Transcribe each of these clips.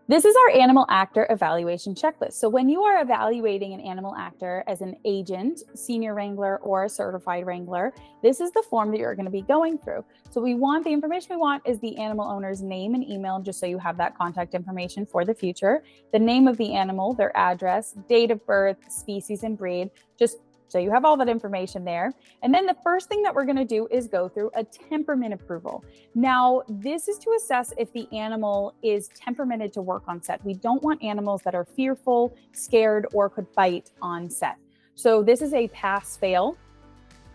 This is our animal actor evaluation checklist. So when you are evaluating an animal actor as an agent, senior wrangler, or a certified wrangler, this is the form that you're going to be going through. So the information we want is the animal owner's name and email, just so you have that contact information for the future, the name of the animal, their address, date of birth, species, and breed, just so you have all that information there. And then the first thing that we're going to do is go through a temperament approval. Now, this is to assess if the animal is temperamented to work on set. We don't want animals that are fearful, scared, or could bite on set. So this is a pass-fail.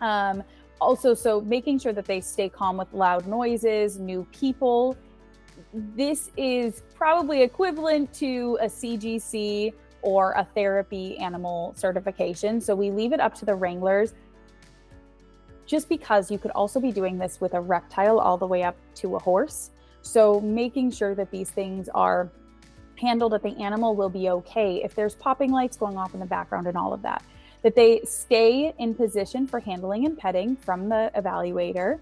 Also, so making sure that they stay calm with loud noises, new people. This is probably equivalent to a CGC or a therapy animal certification. So we leave it up to the wranglers, just because you could also be doing this with a reptile all the way up to a horse. So making sure that these things are handled, that the animal will be okay if there's popping lights going off in the background and all of that, that they stay in position for handling and petting from the evaluator.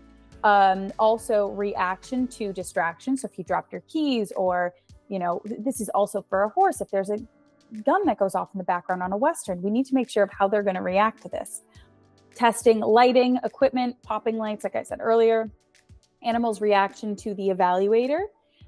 Also reaction to distraction. So if you drop your keys, or, this is also for a horse, if there's a gun that goes off in the background on a Western, we need to make sure of how they're going to react to this. Testing lighting, equipment, popping lights, like I said earlier, animals' reaction to the evaluator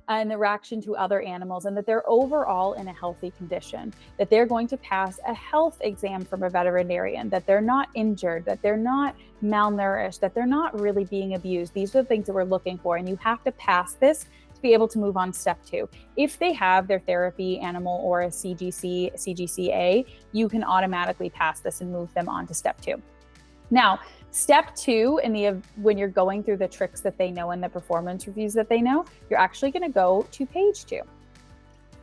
and the reaction to other animals, and that they're overall in a healthy condition, that they're going to pass a health exam from a veterinarian, that they're not injured, that they're not malnourished, that they're not really being abused. These are the things that we're looking for, and you have to pass this to be able to move on step 2. If they have their therapy animal or a CGC, CGCA, you can automatically pass this and move them on to step 2. Now, step 2, when you're going through the tricks that they know and the performance reviews that they know, you're actually going to go to page 2.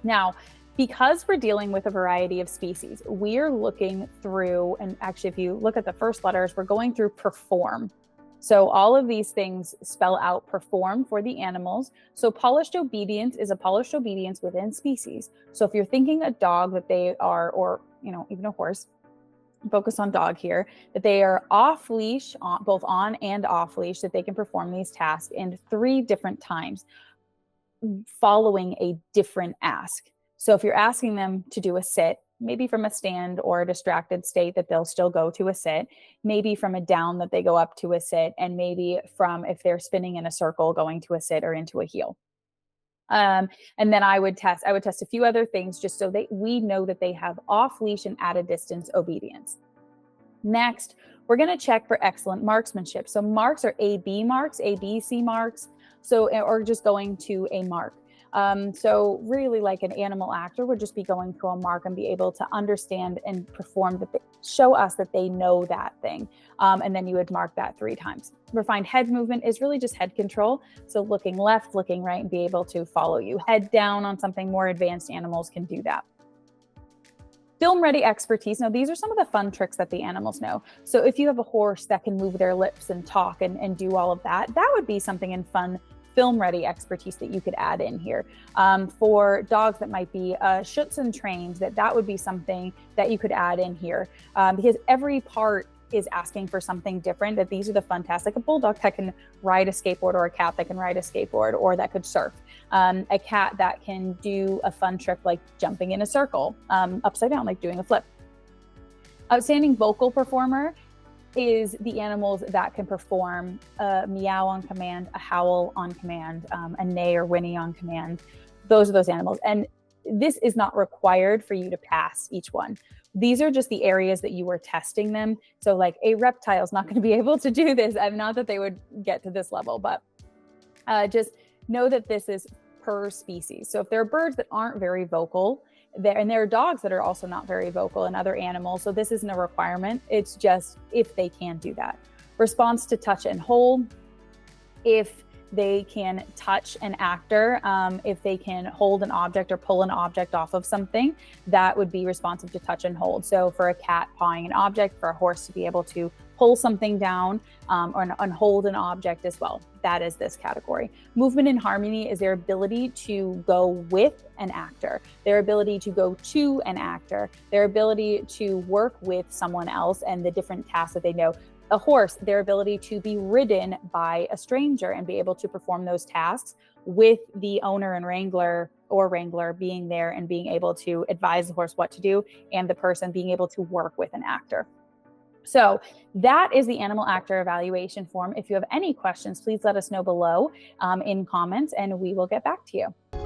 Now, because we're dealing with a variety of species, we're looking through, and actually if you look at the first letters, we're going through perform. So all of these things spell out perform for the animals. So polished obedience is a polished obedience within species. So if you're thinking a dog that they are, or even a horse, focus on dog here, that they are off leash, both on and off leash, that they can perform these tasks in 3 different times following a different ask. So if you're asking them to do a sit, maybe from a stand or a distracted state, that they'll still go to a sit, maybe from a down that they go up to a sit, and maybe from, if they're spinning in a circle, going to a sit or into a heel. And then I would test a few other things, just so we know that they have off leash and at a distance obedience. Next, we're going to check for excellent marksmanship. So marks are AB marks, ABC marks, or just going to a mark. So really, like an animal actor would just be going to a mark and be able to understand and perform, that show us that they know that thing. And then you would mark that 3 times. Refined head movement is really just head control. So looking left, looking right, and be able to follow you. Head down on something, more advanced animals can do that. Film ready expertise. Now, these are some of the fun tricks that the animals know. So if you have a horse that can move their lips and talk and do all of that, that would be something in fun film ready expertise that you could add in here. For dogs that might be Schutzhund trained, that would be something that you could add in here, because every part is asking for something different. That these are the fun tasks, like a bulldog that can ride a skateboard, or a cat that can ride a skateboard, or that could surf. A cat that can do a fun trick like jumping in a circle upside down, like doing a flip. Outstanding vocal performer is the animals that can perform a meow on command, a howl on command, a neigh or whinny on command. Those are those animals. And this is not required for you to pass each one. These are just the areas that you were testing them. So like a reptile is not going to be able to do this. Not that they would get to this level, but just know that this is per species. So if there are birds that aren't very vocal, and there are dogs that are also not very vocal, and other animals, so this isn't a requirement. It's just if they can do that. Response to touch and hold. If they can touch an actor, if they can hold an object or pull an object off of something, that would be responsive to touch and hold. So for a cat, pawing an object; for a horse to be able to pull something down, and hold an object as well. That is this category. Movement in harmony is their ability to go with an actor, their ability to go to an actor, their ability to work with someone else and the different tasks that they know. A horse, their ability to be ridden by a stranger and be able to perform those tasks with the owner and wrangler or wrangler being there and being able to advise the horse what to do, and the person being able to work with an actor. So that is the animal actor evaluation form. If you have any questions, please let us know below in comments and we will get back to you.